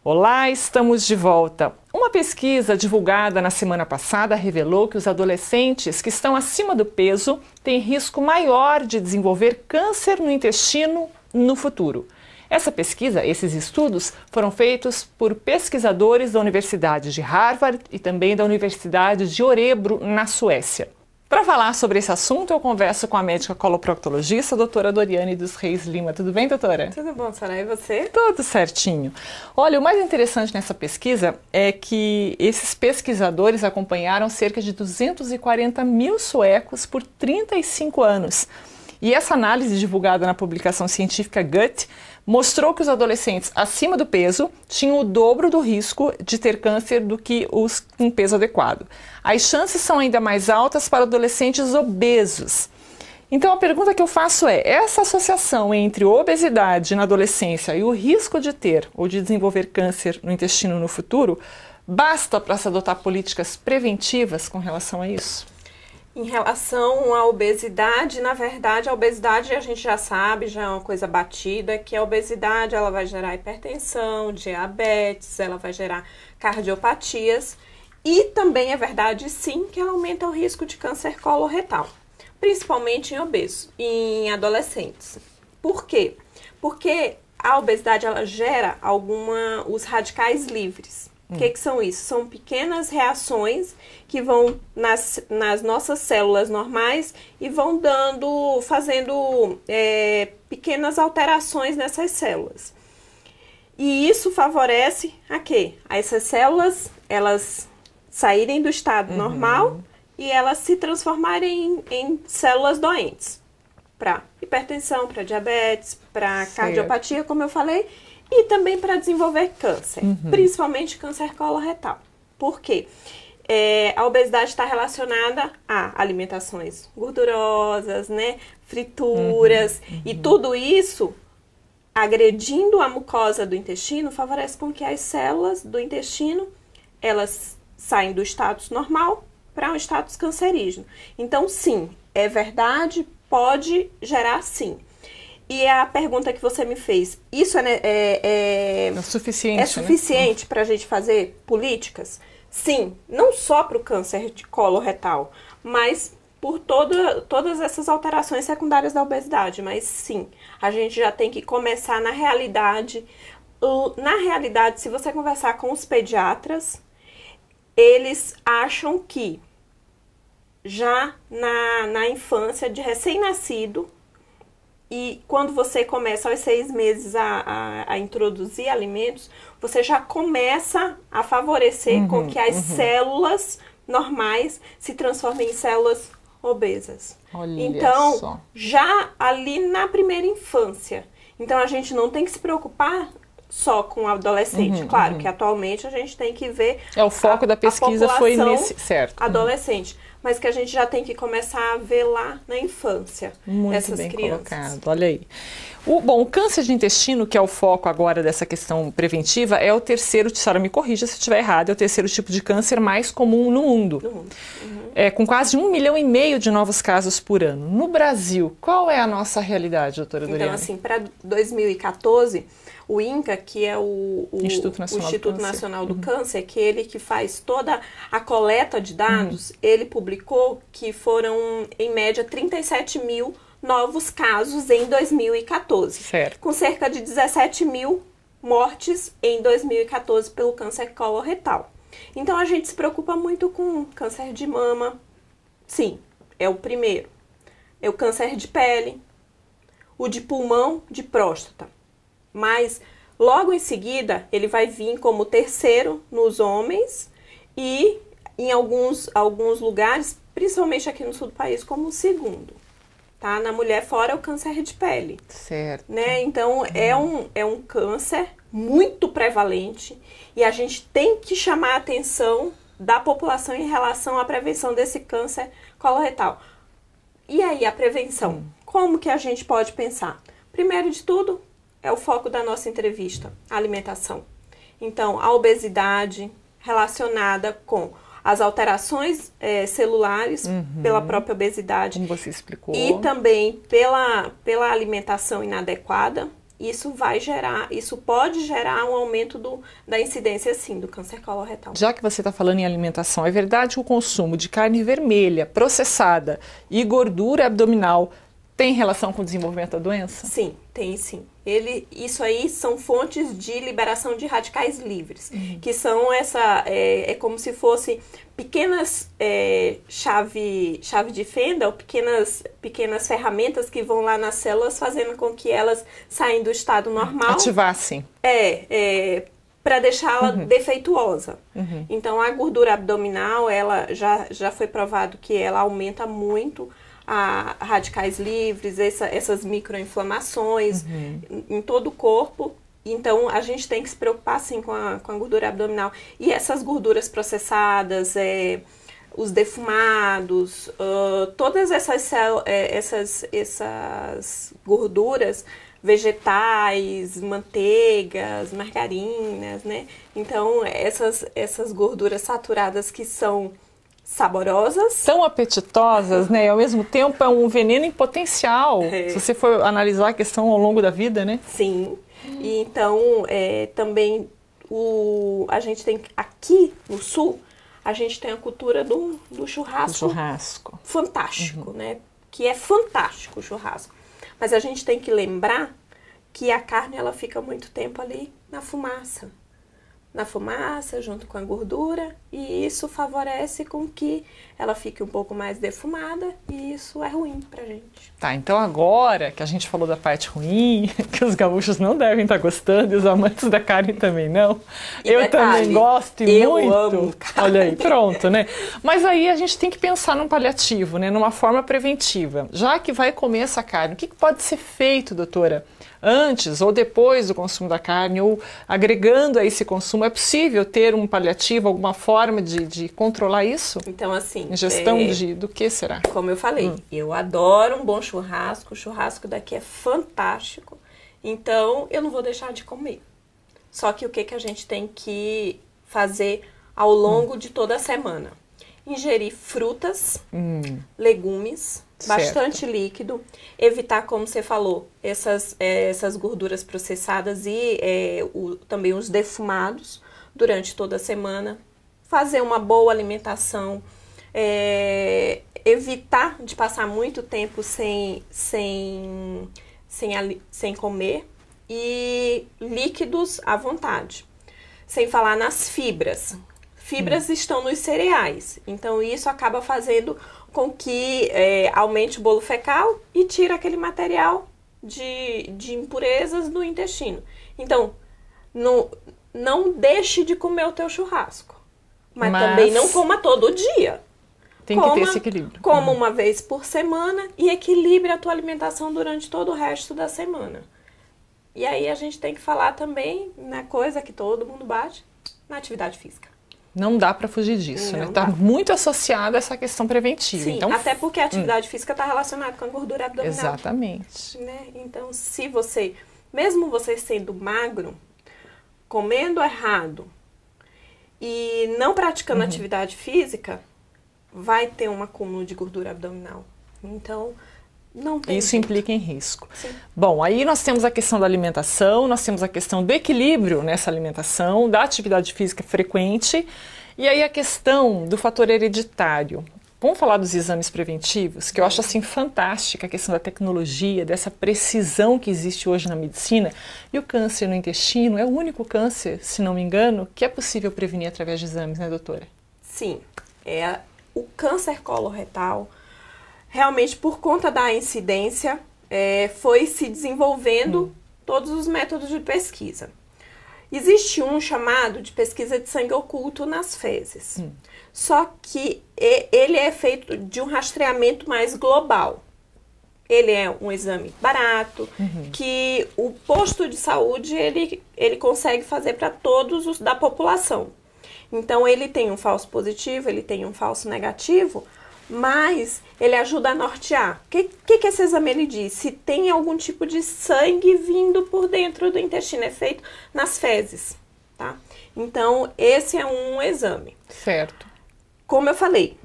Olá, estamos de volta. Uma pesquisa divulgada na semana passada revelou que os adolescentes que estão acima do peso têm risco maior de desenvolver câncer no intestino no futuro. Essa pesquisa, esses estudos, foram feitos por pesquisadores da Universidade de Harvard e também da Universidade de Örebro, na Suécia. Para falar sobre esse assunto, eu converso com a médica coloproctologista, a doutora Doriane dos Reis Lima. Tudo bem, doutora? Tudo bom, Sara. E você? Tudo certinho. Olha, o mais interessante nessa pesquisa é que esses pesquisadores acompanharam cerca de 240 mil suecos por 35 anos. E essa análise divulgada na publicação científica Gut mostrou que os adolescentes acima do peso tinham o dobro do risco de ter câncer do que os com peso adequado. As chances são ainda mais altas para adolescentes obesos. Então a pergunta que eu faço é, essa associação entre obesidade na adolescência e o risco de ter ou de desenvolver câncer no intestino no futuro, basta para se adotar políticas preventivas com relação a isso? Em relação à obesidade, na verdade, a obesidade a gente já sabe, já é uma coisa batida, que a obesidade ela vai gerar hipertensão, diabetes, ela vai gerar cardiopatias e também é verdade, sim, que ela aumenta o risco de câncer coloretal, principalmente em obesos e em adolescentes. Por quê? Porque a obesidade ela gera os radicais livres. O que são isso? São pequenas reações que vão nas nossas células normais e vão fazendo pequenas alterações nessas células. E isso favorece a quê? A essas células, elas saírem do estado normal e elas se transformarem em células doentes. Para hipertensão, para diabetes, para cardiopatia, como eu falei, e também para desenvolver câncer, principalmente câncer coloretal. Por quê? A obesidade está relacionada a alimentações gordurosas, né, frituras, e tudo isso, agredindo a mucosa do intestino, favorece com que as células do intestino, elas saem do status normal para um status cancerígeno. Então, sim, é verdade, pode gerar sim. E a pergunta que você me fez, isso é suficiente, para a gente fazer políticas? Sim, não só para o câncer de coloretal, mas por todas essas alterações secundárias da obesidade. Mas sim, a gente já tem que começar na realidade. Na realidade, se você conversar com os pediatras, eles acham que já na infância de recém-nascido, e quando você começa aos 6 meses a introduzir alimentos, você já começa a favorecer com que as células normais se transformem em células obesas. Olha então, só. Já ali na primeira infância. Então, a gente não tem que se preocupar só com o adolescente. Claro que atualmente a gente tem que ver... O foco da pesquisa foi nesse... Certo. Adolescente. Mas que a gente já tem que começar a ver lá na infância. Muito essas bem crianças. Colocado, olha aí. O câncer de intestino, que é o foco agora dessa questão preventiva, é o terceiro, a senhora me corrija se eu estiver errado, é o terceiro tipo de câncer mais comum no mundo. Com quase 1,5 milhão de novos casos por ano. No Brasil, qual é a nossa realidade, doutora Doriane? Então, assim, para 2014... O INCA, que é o Instituto Nacional do Câncer, que é ele que faz toda a coleta de dados, ele publicou que foram, em média, 37 mil novos casos em 2014. Certo. Com cerca de 17 mil mortes em 2014 pelo câncer coloretal. Então, a gente se preocupa muito com câncer de mama. Sim, é o primeiro. É o câncer de pele, o de pulmão, de próstata. Mas, logo em seguida, ele vai vir como terceiro nos homens e em alguns lugares, principalmente aqui no sul do país, como segundo. Tá? Na mulher, fora o câncer de pele. Certo. Né? Então, é um câncer muito prevalente e a gente tem que chamar a atenção da população em relação à prevenção desse câncer coloretal. E aí, a prevenção? Como que a gente pode pensar? Primeiro de tudo, é o foco da nossa entrevista, a alimentação. Então, a obesidade relacionada com as alterações celulares pela própria obesidade. Como você explicou. E também pela alimentação inadequada isso pode gerar um aumento da incidência, sim, do câncer coloretal. Já que você está falando em alimentação, é verdade que o consumo de carne vermelha, processada e gordura abdominal tem relação com o desenvolvimento da doença? Sim, tem sim. Isso aí são fontes de liberação de radicais livres, que são é como se fosse pequenas chave de fenda, ou pequenas ferramentas que vão lá nas células, fazendo com que elas saiam do estado normal. Ativassem. Para deixá-la defeituosa. Então, a gordura abdominal, ela já foi provado que ela aumenta muito a radicais livres, essas microinflamações em todo o corpo. Então, a gente tem que se preocupar, sim, com a gordura abdominal. E essas gorduras processadas, os defumados, todas essas gorduras vegetais, manteigas, margarinas, né? Então, essas gorduras saturadas que são saborosas. Tão apetitosas, né? E ao mesmo tempo é um veneno em potencial, se você for analisar a questão ao longo da vida, né? Sim. E então, também, a gente tem, aqui no Sul, a gente tem a cultura do churrasco. Fantástico, né? Que é fantástico o churrasco. Mas a gente tem que lembrar que a carne, ela fica muito tempo ali na fumaça, junto com a gordura, e isso favorece com que ela fique um pouco mais defumada, e isso é ruim pra gente. Tá, então agora que a gente falou da parte ruim, que os gaúchos não devem estar gostando, e os amantes da carne também não. Eu também gosto e muito. Amo carne. Olha aí, pronto, né? Mas aí a gente tem que pensar num paliativo, né? Numa forma preventiva. Já que vai comer essa carne, o que pode ser feito, doutora? Antes ou depois do consumo da carne, ou agregando a esse consumo, é possível ter um paliativo, alguma forma de controlar isso? Então, assim... Ingestão do que será? Como eu falei, eu adoro um bom churrasco, o churrasco daqui é fantástico, então eu não vou deixar de comer. Só que o que a gente tem que fazer ao longo de toda a semana? Ingerir frutas, legumes, bastante líquido, evitar, como você falou, essas gorduras processadas e também os defumados durante toda a semana, fazer uma boa alimentação, evitar de passar muito tempo sem comer, e líquidos à vontade, sem falar nas fibras. Fibras estão nos cereais, então isso acaba fazendo com que aumente o bolo fecal e tira aquele material de impurezas do intestino. Então, não deixe de comer o teu churrasco, mas também não coma todo dia. Tem que ter esse equilíbrio. Coma uma vez por semana e equilibre a tua alimentação durante todo o resto da semana. E aí a gente tem que falar também na coisa que todo mundo bate, na atividade física. Não dá para fugir disso, né? Está muito associada a essa questão preventiva. Sim, então, até porque a atividade física está relacionada com a gordura abdominal. Exatamente. Né? Então, se você, mesmo você sendo magro, comendo errado e não praticando atividade física, vai ter um acúmulo de gordura abdominal. Então, não tem isso jeito. implica em risco. Sim. Bom, aí nós temos a questão da alimentação, nós temos a questão do equilíbrio nessa alimentação, da atividade física frequente, e aí a questão do fator hereditário. Vamos falar dos exames preventivos, que eu acho assim fantástica a questão da tecnologia, dessa precisão que existe hoje na medicina. E o câncer no intestino é o único câncer, se não me engano, que é possível prevenir através de exames, né, doutora? Sim, o câncer coloretal, realmente por conta da incidência, foi se desenvolvendo todos os métodos de pesquisa. Existe um chamado de pesquisa de sangue oculto nas fezes. Só que ele é feito de um rastreamento mais global. Ele é um exame barato, que o posto de saúde ele consegue fazer para todos os da população. Então, ele tem um falso positivo, ele tem um falso negativo, mas ele ajuda a nortear. O que esse exame ele diz? Se tem algum tipo de sangue vindo por dentro do intestino, é feito nas fezes, tá? Então, esse é um exame. Certo. Como eu falei,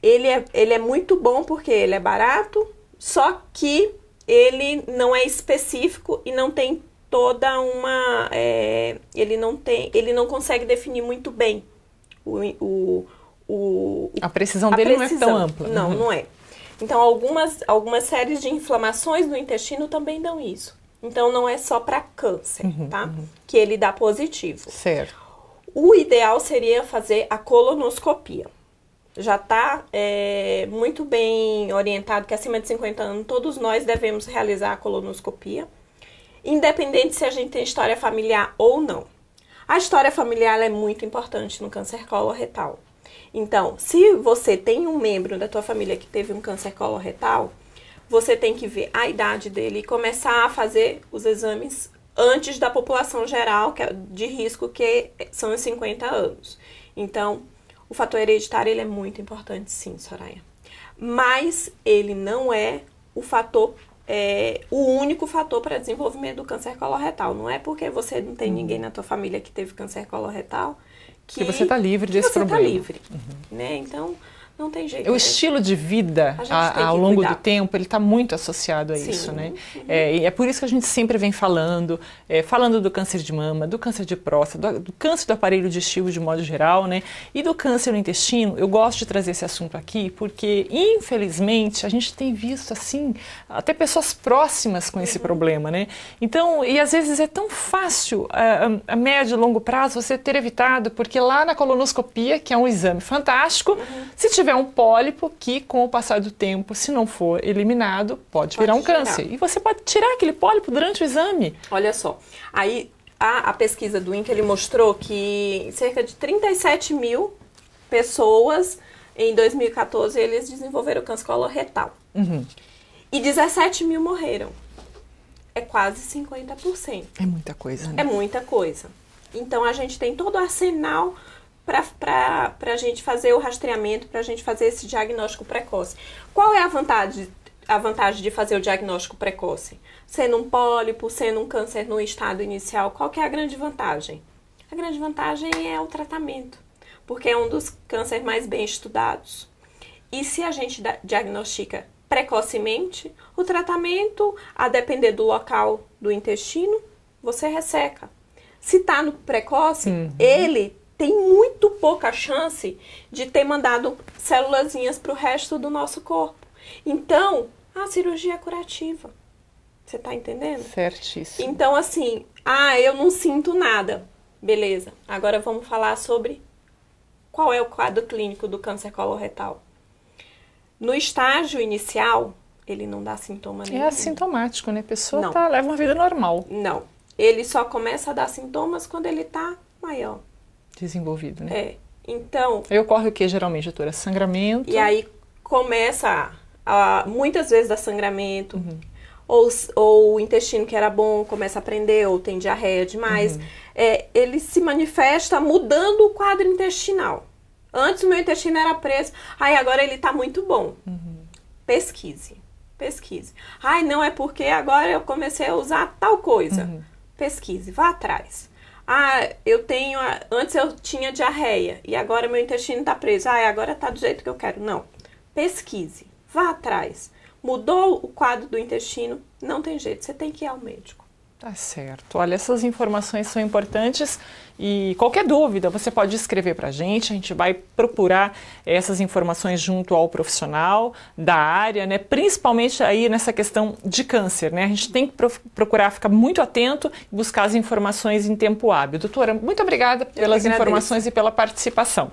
ele é muito bom porque ele é barato, só que ele não é específico e não tem toda uma... ele não consegue definir muito bem a precisão dele não é tão ampla. Não, não é. Então, algumas séries de inflamações no intestino também dão isso. Então, não é só para câncer, tá? Que ele dá positivo. Certo. O ideal seria fazer a colonoscopia. Já está muito bem orientado que acima de 50 anos todos nós devemos realizar a colonoscopia, independente se a gente tem história familiar ou não. A história familiar é muito importante no câncer coloretal. Então, se você tem um membro da tua família que teve um câncer coloretal, você tem que ver a idade dele e começar a fazer os exames antes da população geral, que é de risco, que são os 50 anos. Então, o fator hereditário ele é muito importante, sim, Soraya. Mas ele não é o fator, o único fator para desenvolvimento do câncer coloretal. Não é porque você não tem ninguém na tua família que teve câncer coloretal que você está livre desse problema. Você está livre, né? Então, não tem jeito. O estilo de vida, ao longo do tempo, ele está muito associado a isso, né? E é por isso que a gente sempre vem falando do câncer de mama, do câncer de próstata, do câncer do aparelho digestivo de modo geral, né? E do câncer no intestino. Eu gosto de trazer esse assunto aqui porque, infelizmente, a gente tem visto, assim, até pessoas próximas com esse problema, né? Então, e às vezes é tão fácil, a médio e longo prazo, você ter evitado, porque lá na colonoscopia, que é um exame fantástico, se tiver um pólipo que, com o passar do tempo, se não for eliminado, pode virar um câncer. E você pode tirar aquele pólipo durante o exame. Olha só, aí a pesquisa do INCA, ele mostrou que cerca de 37 mil pessoas, em 2014, eles desenvolveram câncer coloretal. E 17 mil morreram. É quase 50%. É muita coisa, né? É muita coisa. Então, a gente tem todo o arsenal para a gente fazer o rastreamento, para a gente fazer esse diagnóstico precoce. Qual é a vantagem de fazer o diagnóstico precoce? Sendo um pólipo, sendo um câncer no estado inicial, qual que é a grande vantagem? A grande vantagem é o tratamento, porque é um dos cânceres mais bem estudados. E se a gente diagnostica precocemente, o tratamento, a depender do local do intestino, você resseca. Se está no precoce, ele tem muito pouca chance de ter mandado célulazinhas para o resto do nosso corpo. Então, a cirurgia é curativa. Você está entendendo? Certíssimo. Então, assim, eu não sinto nada. Beleza. Agora vamos falar sobre qual é o quadro clínico do câncer coloretal. No estágio inicial, ele não dá sintoma nenhum. É assintomático, né? A pessoa leva uma vida normal. Não. Ele só começa a dar sintomas quando ele está maior. Desenvolvido, né? Então... Aí ocorre o que, geralmente, doutora? Sangramento? E aí começa, muitas vezes, dá sangramento. Ou o intestino que era bom começa a prender, ou tem diarreia demais. Ele se manifesta mudando o quadro intestinal. Antes o meu intestino era preso, agora ele está muito bom. Pesquise. Não é porque agora eu comecei a usar tal coisa. Pesquise, vá atrás. Antes eu tinha diarreia e agora meu intestino está preso. Agora está do jeito que eu quero. Não. Pesquise, vá atrás. Mudou o quadro do intestino, não tem jeito, você tem que ir ao médico. Tá certo. Olha, essas informações são importantes e qualquer dúvida você pode escrever para a gente vai procurar essas informações junto ao profissional da área, né? Principalmente aí nessa questão de câncer, né? A gente tem que procurar ficar muito atento e buscar as informações em tempo hábil. Doutora, muito obrigada pelas informações e pela participação.